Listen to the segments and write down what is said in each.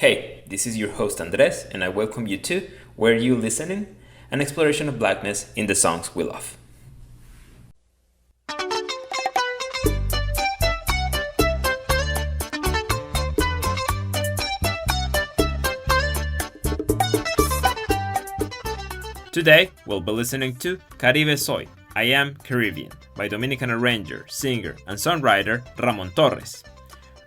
Hey, this is your host Andres, and I welcome you to Where You Listening, an exploration of blackness in the songs we love. Today, we'll be listening to Caribe Soy, I Am Caribbean, by Dominican arranger, singer, and songwriter Ramón Torres.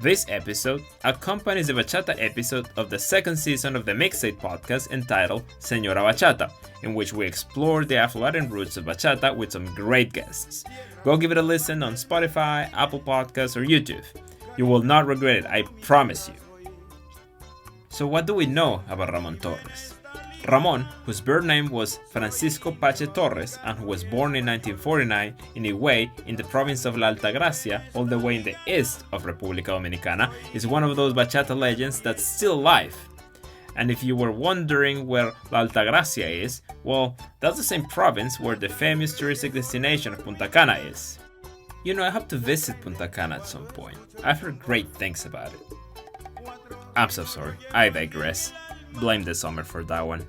This episode accompanies the bachata episode of the second season of the Mixedtape podcast entitled Señora Bachata, in which we explore the Afro-Latin roots of bachata with some great guests. Go give it a listen on Spotify, Apple Podcasts, or YouTube. You will not regret it, I promise you. So what do we know about Ramón Torres? Ramón, whose birth name was Francisco Pache Torres and who was born in 1949 in Higüey in the province of La Altagracia, all the way in the east of República Dominicana, is one of those bachata legends that's still alive. And if you were wondering where La Altagracia is, well, that's the same province where the famous touristic destination of Punta Cana is. You know, I hope to visit Punta Cana at some point. I've heard great things about it. I'm so sorry, I digress. Blame the summer for that one.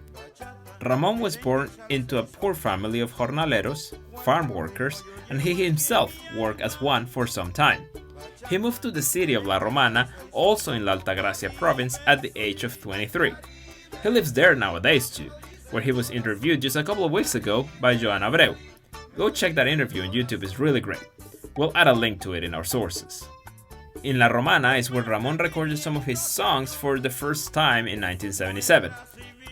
Ramón was born into a poor family of jornaleros, farm workers, and he himself worked as one for some time. He moved to the city of La Romana, also in La Altagracia province, at the age of 23. He lives there nowadays too, where he was interviewed just a couple of weeks ago by Joan Abreu. Go check that interview on YouTube, it's really great. We'll add a link to it in our sources. In La Romana is where Ramón recorded some of his songs for the first time in 1977.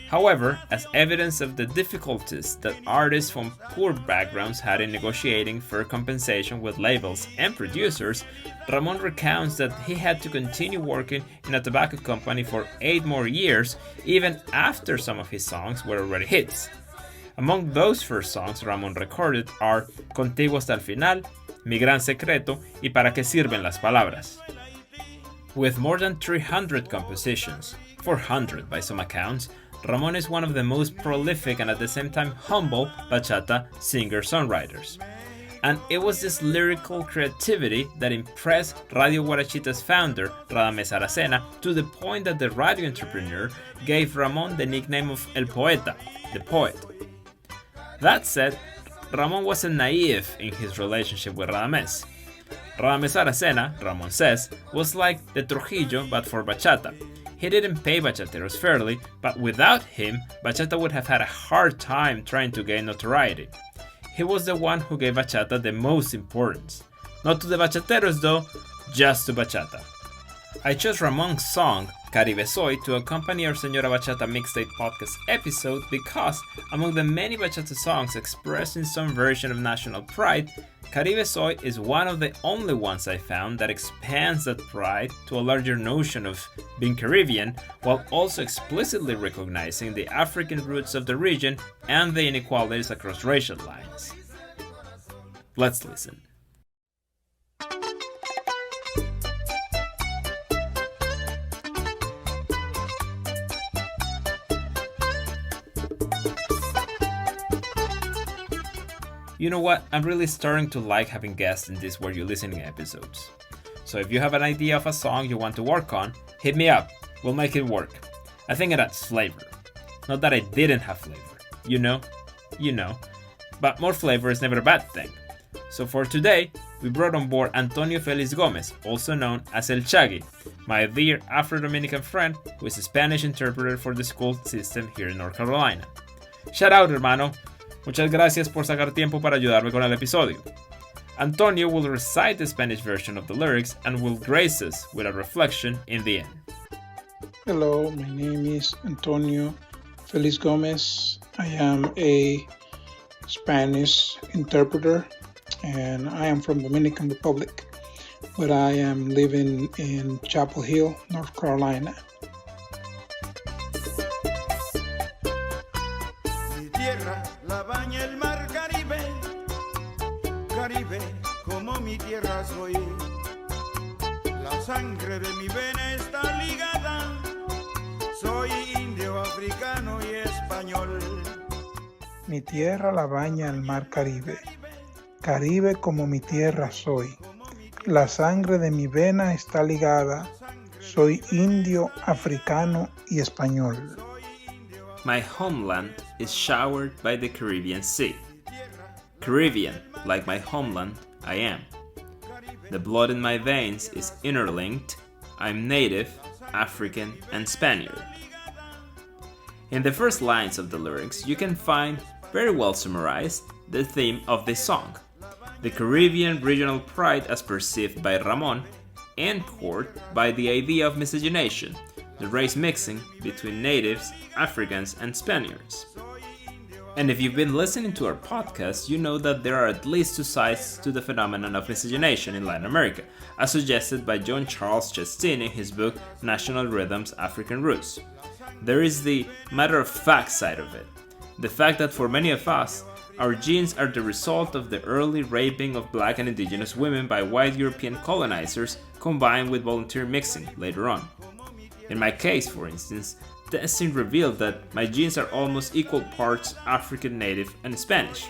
However, as evidence of the difficulties that artists from poor backgrounds had in negotiating fair compensation with labels and producers, Ramón recounts that he had to continue working in a tobacco company for 8 more years, even after some of his songs were already hits. Among those first songs Ramón recorded are Contigo hasta el final, Mi gran secreto, y Para qué sirven las palabras. With more than 300 compositions, 400 by some accounts, Ramón is one of the most prolific and at the same time humble bachata singer-songwriters. And it was this lyrical creativity that impressed Radio Guarachita's founder, Radamés Aracena, to the point that the radio entrepreneur gave Ramón the nickname of El Poeta, the poet. That said, Ramón wasn't naive in his relationship with Radamés. Radamés Aracena, Ramón says, was like the Trujillo but for bachata. He didn't pay bachateros fairly, but without him, bachata would have had a hard time trying to gain notoriety. He was the one who gave bachata the most importance. Not to the bachateros though, just to bachata. I chose Ramón's song, Caribe Soy, to accompany our Señora Bachata Mixtape podcast episode because, among the many bachata songs expressing some version of national pride, Caribe Soy is one of the only ones I found that expands that pride to a larger notion of being Caribbean, while also explicitly recognizing the African roots of the region and the inequalities across racial lines. Let's listen. You know what? I'm really starting to like having guests in these Where You Listening episodes. So if you have an idea of a song you want to work on, hit me up. We'll make it work. I think it adds flavor. Not that I didn't have flavor. You know. But more flavor is never a bad thing. So for today, we brought on board Antonio Feliz Gómez, also known as El Chaggy, my dear Afro-Dominican friend who is a Spanish interpreter for the school system here in North Carolina. Shout out, hermano. Muchas gracias por sacar tiempo para ayudarme con el episodio. Antonio will recite the Spanish version of the lyrics and will grace us with a reflection in the end. Hello, my name is Antonio Feliz Gómez. I am a Spanish interpreter and I am from Dominican Republic, but I am living in Chapel Hill, North Carolina. La baña el mar Caribe, Caribe como mi tierra soy. La sangre de mi vena está ligada, soy indio, africano y español. Mi tierra la baña el mar Caribe, Caribe como mi tierra soy. La sangre de mi vena está ligada, Soy indio, africano y español. My homeland is showered by the Caribbean Sea. Caribbean, like my homeland, I am. The blood in my veins is interlinked. I'm native, African, and Spaniard. In the first lines of the lyrics, you can find, very well summarized, the theme of this song: the Caribbean regional pride as perceived by Ramon, anchored by the idea of miscegenation, the race mixing between natives, Africans, and Spaniards. And if you've been listening to our podcast, you know that there are at least two sides to the phenomenon of miscegenation in Latin America, as suggested by John Charles Chastain in his book National Rhythms, African Roots. There is the matter-of-fact side of it, the fact that for many of us, our genes are the result of the early raping of black and indigenous women by white European colonizers combined with volunteer mixing later on. In my case, for instance, testing revealed that my genes are almost equal parts African, native, and Spanish.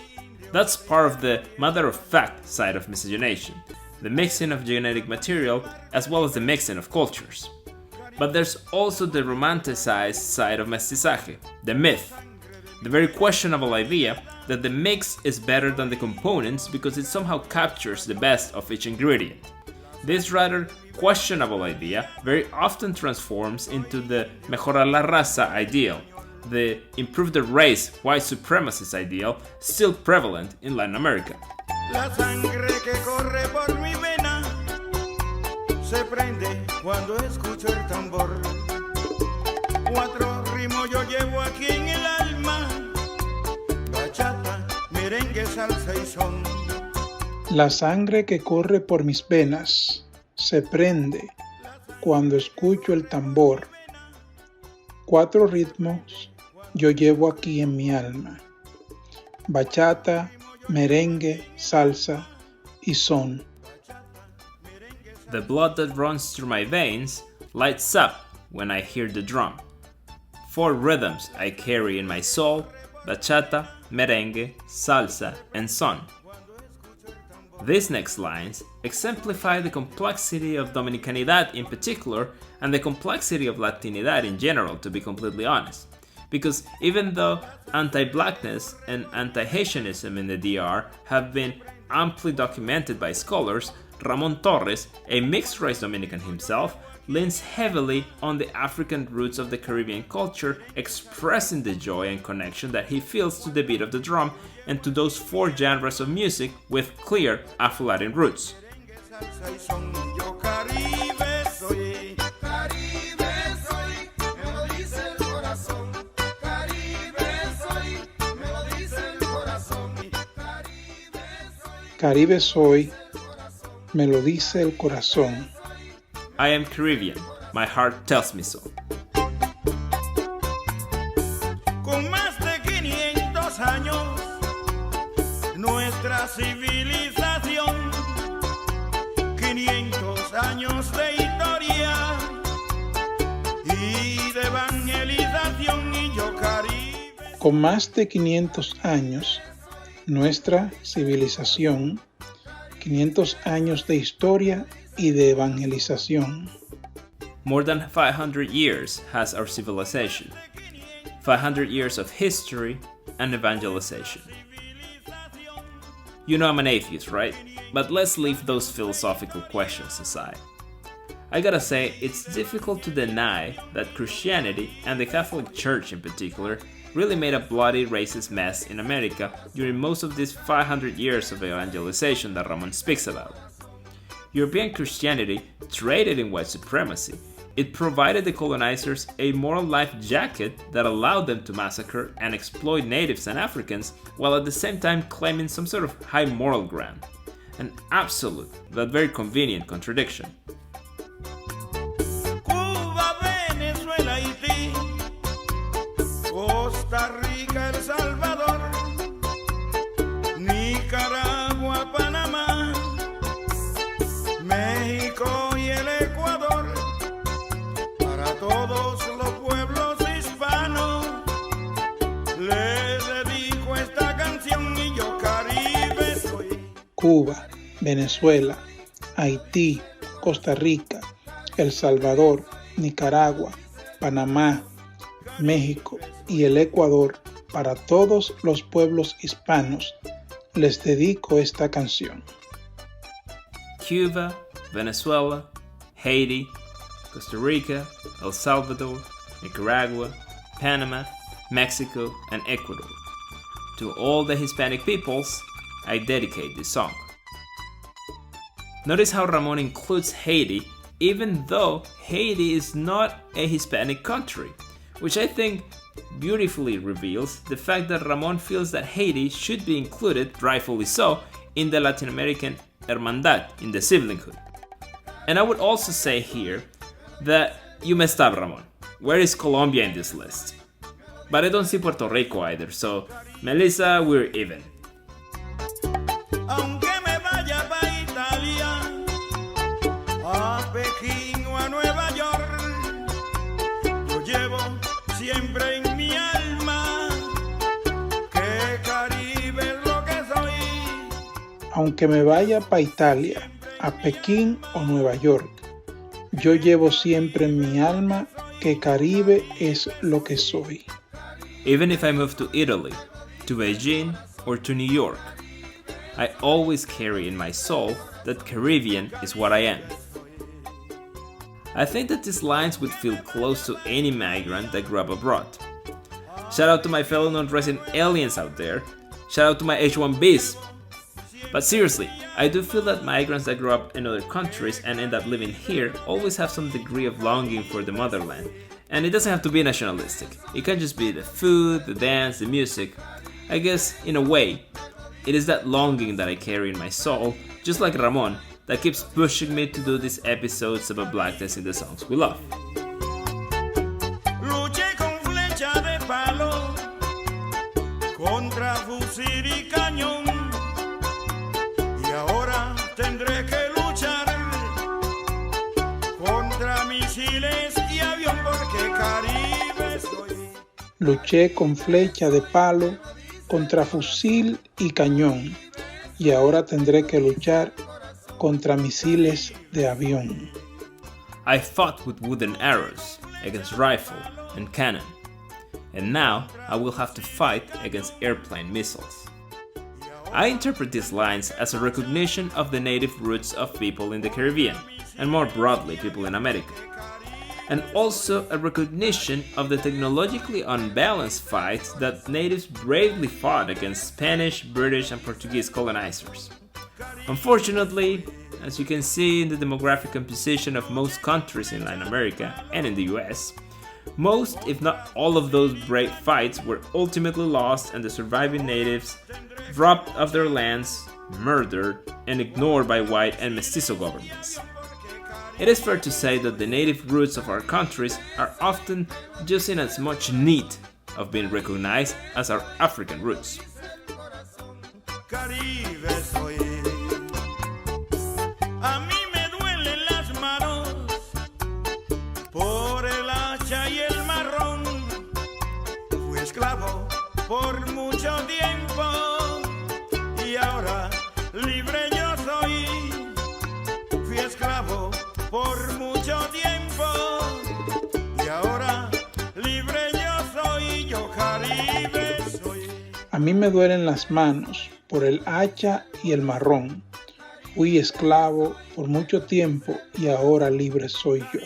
That's part of the matter-of-fact side of miscegenation, the mixing of genetic material as well as the mixing of cultures. But there's also the romanticized side of mestizaje, the myth, the very questionable idea that the mix is better than the components because it somehow captures the best of each ingredient. This rather questionable idea very often transforms into the mejorar la raza ideal, the improve the race white supremacist ideal still prevalent in Latin America. La sangre que corre por mi vena se prende cuando escucho el tambor. Cuatro ritmos yo llevo aquí en el alma: bachata, merengue, salsa y son. La sangre que corre por mis venas se prende cuando escucho el tambor. 4 ritmos yo llevo aquí en mi alma: bachata, merengue, salsa y son. The blood that runs through my veins lights up when I hear the drum. 4 rhythms I carry in my soul: bachata, merengue, salsa, and son. These next lines exemplify the complexity of Dominicanidad in particular and the complexity of Latinidad in general, to be completely honest. Because even though anti-blackness and anti-Haitianism in the DR have been amply documented by scholars, Ramón Torres, a mixed-race Dominican himself, leans heavily on the African roots of the Caribbean culture, expressing the joy and connection that he feels to the beat of the drum and to those 4 genres of music with clear Afro-Latin roots. Caribe soy, me lo dice el corazón. I am Caribbean, my heart tells me so. Con más de 500 años, nuestra civilización, 500 años de historia y de evangelización, y yo Caribe. Con más de 500 años, nuestra civilización, 500 años de historia y de evangelización. More than 500 years has our civilization, 500 years of history and evangelization. You know I'm an atheist, right? But let's leave those philosophical questions aside. I gotta say, it's difficult to deny that Christianity, and the Catholic Church in particular, really made a bloody racist mess in America during most of these 500 years of evangelization that Ramon speaks about. European Christianity traded in white supremacy. It provided the colonizers a moral life jacket that allowed them to massacre and exploit natives and Africans, while at the same time claiming some sort of high moral ground. An absolute, but very convenient contradiction. Cuba, Venezuela, Haití, Costa Rica, El Salvador, Nicaragua, Panamá, México y el Ecuador. Para todos los pueblos hispanos les dedico esta canción, y yo Caribe soy. Cuba, Venezuela, Haití, Costa Rica, El Salvador, Nicaragua, Panamá, México y el Ecuador, para todos los pueblos hispanos, les dedico esta canción. Cuba, Venezuela, Haiti, Costa Rica, El Salvador, Nicaragua, Panama, Mexico, and Ecuador. To all the Hispanic peoples, I dedicate this song. Notice how Ramon includes Haiti, even though Haiti is not a Hispanic country, which I think beautifully reveals the fact that Ramon feels that Haiti should be included, rightfully so, in the Latin American hermandad, in the siblinghood. And I would also say here that you messed up, Ramon. Where is Colombia in this list? But I don't see Puerto Rico either, so Melissa, we're even. Aunque me vaya pa' Italia, a Pekín o a Nueva York, yo llevo siempre en mi alma que Caribe es lo que soy. Aunque me vaya para Italia, a Pekín o Nueva York, yo llevo siempre en mi alma que Caribe es lo que soy. Even if I move to Italy, to Beijing, or to New York, I always carry in my soul that Caribbean is what I am. I think that these lines would feel close to any migrant that grew up abroad. Shout out to my fellow non-resident aliens out there. Shout out to my H1Bs. But seriously, I do feel that migrants that grow up in other countries and end up living here always have some degree of longing for the motherland. And it doesn't have to be nationalistic. It can just be the food, the dance, the music. I guess, in a way, it is that longing that I carry in my soul, just like Ramon, that keeps pushing me to do these episodes about blackness in the songs we love. Luché con flecha de palo contra fusil y cañón y ahora tendré que luchar contra misiles y avión porque Caribe soy. Luché con flecha de palo contra fusil y cañón y ahora tendré que luchar contra misiles de avión. I fought with wooden arrows against rifle and cannon, and now I will have to fight against airplane missiles. I interpret these lines as a recognition of the native roots of people in the Caribbean, and more broadly people in America, and also a recognition of the technologically unbalanced fights that natives bravely fought against Spanish, British, and Portuguese colonizers. Unfortunately, as you can see in the demographic composition of most countries in Latin America and in the US, most, if not all of those brave fights were ultimately lost and the surviving natives robbed of their lands, murdered, and ignored by white and mestizo governments. It is fair to say that the native roots of our countries are often just in as much need of being recognized as our African roots. Caribe soy. A mí me duelen las manos por el hacha y el marrón. Fui esclavo por mucho tiempo y ahora libre yo soy. Fui esclavo por mucho tiempo y ahora libre yo soy. Yo Caribe soy. A mí me duelen las manos por el hacha y el marrón. Fui esclavo por mucho tiempo y ahora libre soy yo.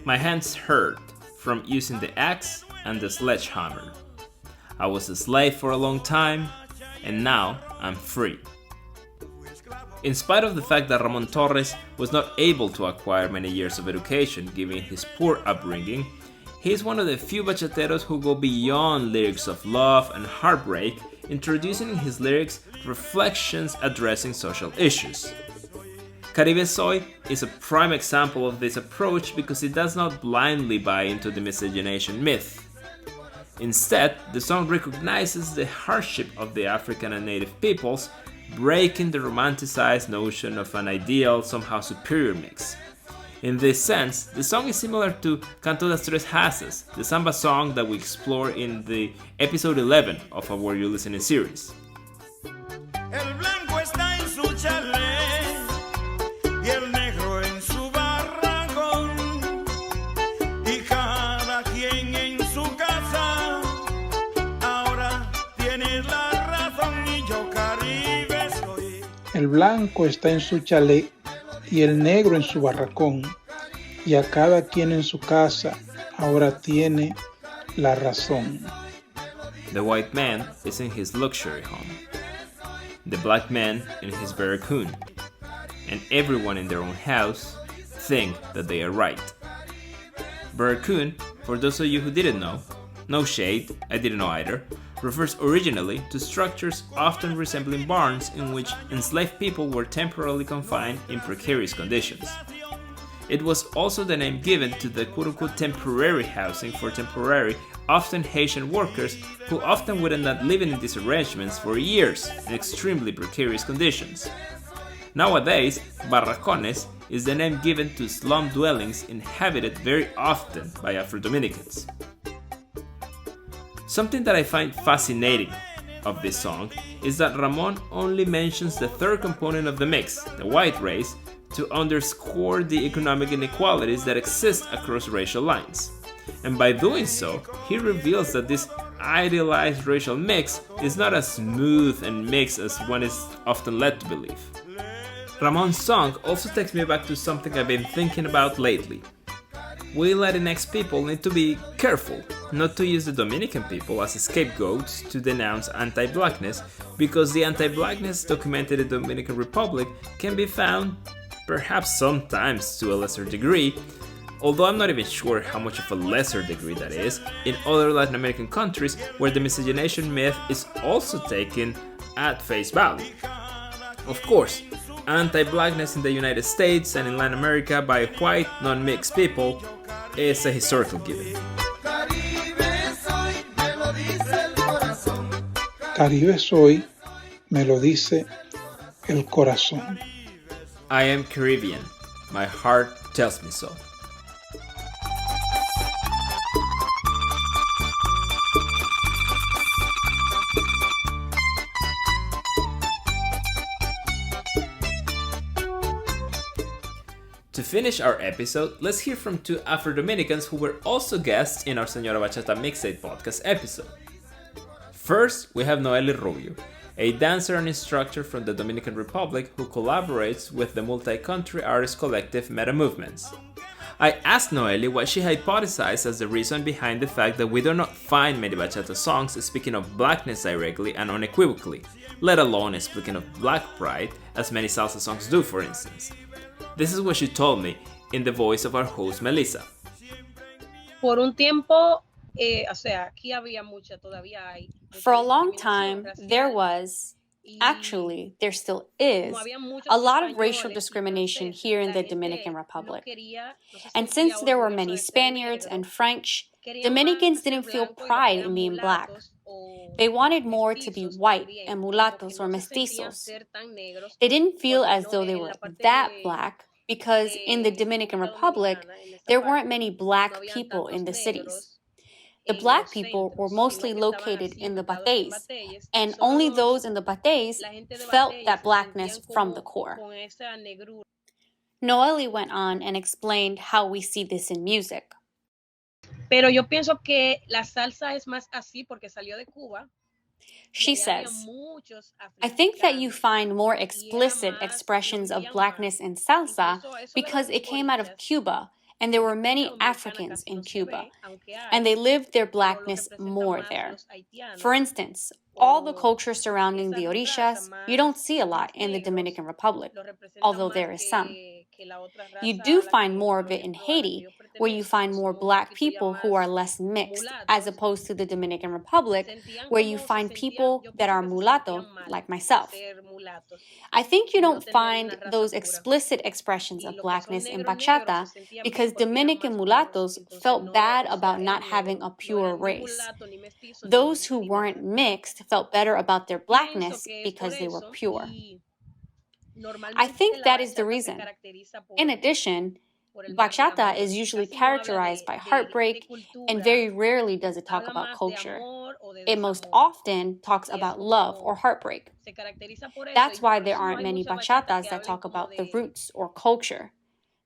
My hands hurt from using the axe and the sledgehammer. I was a slave for a long time, and now I'm free. In spite of the fact that Ramón Torres was not able to acquire many years of education given his poor upbringing, he is one of the few bachateros who go beyond lyrics of love and heartbreak, introducing in his lyrics reflections addressing social issues. Caribe Soy is a prime example of this approach because it does not blindly buy into the miscegenation myth. Instead, the song recognizes the hardship of the African and native peoples, breaking the romanticized notion of an ideal, somehow superior mix. In this sense, the song is similar to Canto das Tres Haces, the samba song that we explore in the episode 11 of our You Listening series. El blanco está en su chalet y el negro en su barracón. El blanco está en su chalet y el negro en su barracón, y a cada quien en su casa ahora tiene la razón. The white man is in his luxury home, the black man in his barracoon, and everyone in their own house think that they are right. Barracoon, for those of you who didn't know, no shade, I didn't know either, refers originally to structures often resembling barns in which enslaved people were temporarily confined in precarious conditions. It was also the name given to the quote-unquote temporary housing for temporary, often Haitian workers who often would end up living in these arrangements for years in extremely precarious conditions. Nowadays, barracones is the name given to slum dwellings inhabited very often by Afro-Dominicans. Something that I find fascinating of this song is that Ramon only mentions the third component of the mix, the white race, to underscore the economic inequalities that exist across racial lines. And by doing so, he reveals that this idealized racial mix is not as smooth and mixed as one is often led to believe. Ramon's song also takes me back to something I've been thinking about lately. We Latinx people need to be careful not to use the Dominican people as scapegoats to denounce anti-blackness, because the anti-blackness documented in the Dominican Republic can be found, perhaps sometimes to a lesser degree, although I'm not even sure how much of a lesser degree that is, in other Latin American countries where the miscegenation myth is also taken at face value. Of course, anti-blackness in the United States and in Latin America by white, non-mixed people is a historical given. Caribe Soy, me lo dice el corazón. I am Caribbean. My heart tells me so. To finish our episode, let's hear from two Afro-Dominicans who were also guests in our Señora Bachata Mixedtape podcast episode. First, we have Noeli Rubio, a dancer and instructor from the Dominican Republic who collaborates with the multi-country artist collective Meta Movements. I asked Noeli what she hypothesized as the reason behind the fact that we do not find many bachata songs speaking of blackness directly and unequivocally, let alone speaking of black pride as many salsa songs do, for instance. This is what she told me in the voice of our host Melissa. Por un tiempo, aquí había mucha, todavía hay. For a long time, there was, actually, there still is, a lot of racial discrimination here in the Dominican Republic. And since there were many Spaniards and French, Dominicans didn't feel pride in being black. They wanted more to be white and mulattos or mestizos. They didn't feel as though they were that black because in the Dominican Republic, there weren't many black people in the cities. The black people were mostly located in the bates, and only those in the bates felt that blackness from the core. Noeli went on and explained how we see this in music. Pero yo pienso que la salsa es más así porque salió de Cuba. She says, I think that you find more explicit expressions of blackness in salsa because it came out of Cuba, and there were many Africans in Cuba, and they lived their blackness more there. For instance, all the culture surrounding the orishas, you don't see a lot in the Dominican Republic, although there is some. You do find more of it in Haiti, where you find more black people who are less mixed, as opposed to the Dominican Republic, where you find people that are mulatto, like myself. I think you don't find those explicit expressions of blackness in bachata because Dominican mulattoes felt bad about not having a pure race. Those who weren't mixed felt better about their blackness because they were pure. I think that is the reason. In addition, bachata is usually characterized by heartbreak and very rarely does it talk about culture. It most often talks about love or heartbreak. That's why there aren't many bachatas that talk about the roots or culture.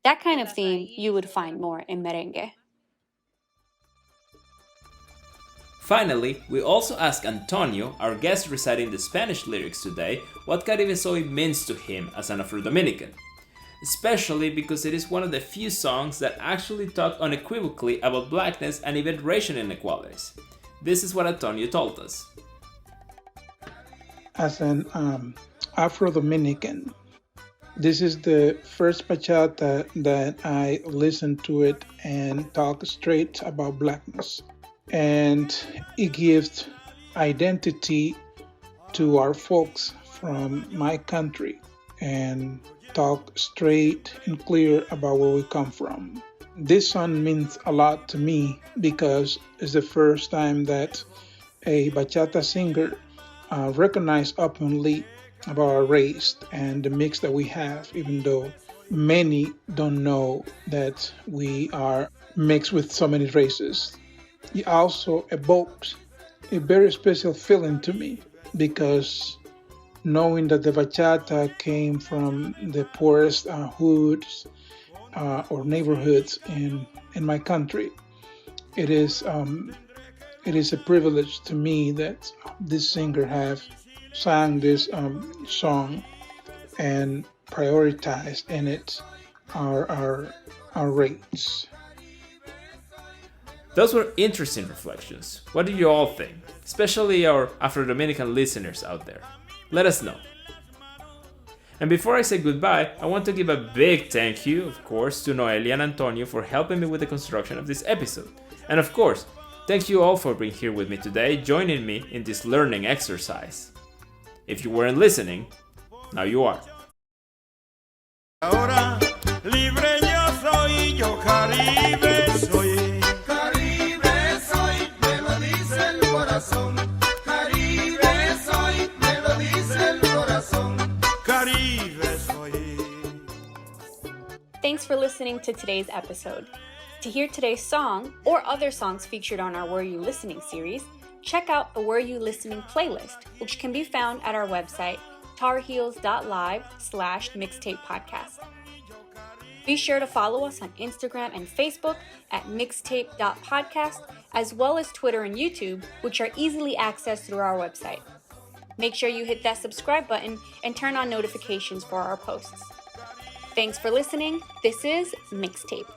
That kind of theme you would find more in merengue. Finally, we also asked Antonio, our guest reciting the Spanish lyrics today, what Caribe Soy means to him as an Afro-Dominican, especially because it is one of the few songs that actually talk unequivocally about blackness and even racial inequalities. This is what Antonio told us. As an Afro-Dominican, this is the first bachata that I listened to it and talk straight about blackness. And it gives identity to our folks from my country and talk straight and clear about where we come from. This song means a lot to me because it's the first time that a bachata singer recognized openly about our race and the mix that we have, even though many don't know that we are mixed with so many races. It also evokes a very special feeling to me because knowing that the bachata came from the poorest hoods or neighborhoods in my country, it is a privilege to me that this singer have sang this song and prioritized in it our race. Those were interesting reflections. What do you all think? Especially our Afro-Dominican listeners out there. Let us know. And before I say goodbye, I want to give a big thank you, of course, to Noeli and Antonio for helping me with the construction of this episode. And of course, thank you all for being here with me today, joining me in this learning exercise. If you weren't listening, now you are. Ahora libre yo soy, yo Caribe soy. Caribe soy, me lo dice el corazón. Caribe soy, me lo dice el corazón. Caribe soy. Thanks for listening to today's episode. To hear today's song or other songs featured on our Were You Listening series, check out the Were You Listening playlist, which can be found at our website, tarheels.live/mixtape podcast. Be sure to follow us on Instagram and Facebook at mixtape.podcast, as well as Twitter and YouTube, which are easily accessed through our website. Make sure you hit that subscribe button and turn on notifications for our posts. Thanks for listening. This is Mixtape.